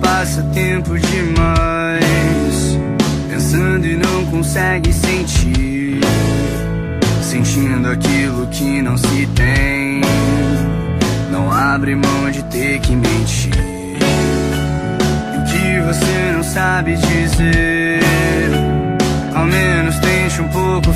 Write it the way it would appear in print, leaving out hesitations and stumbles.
passa tempo demais pensando e não consegue sentir, sentindo aquilo que não se tem. Não abre mão de ter que mentir. E o que você não sabe dizer, ao menos tente um pouco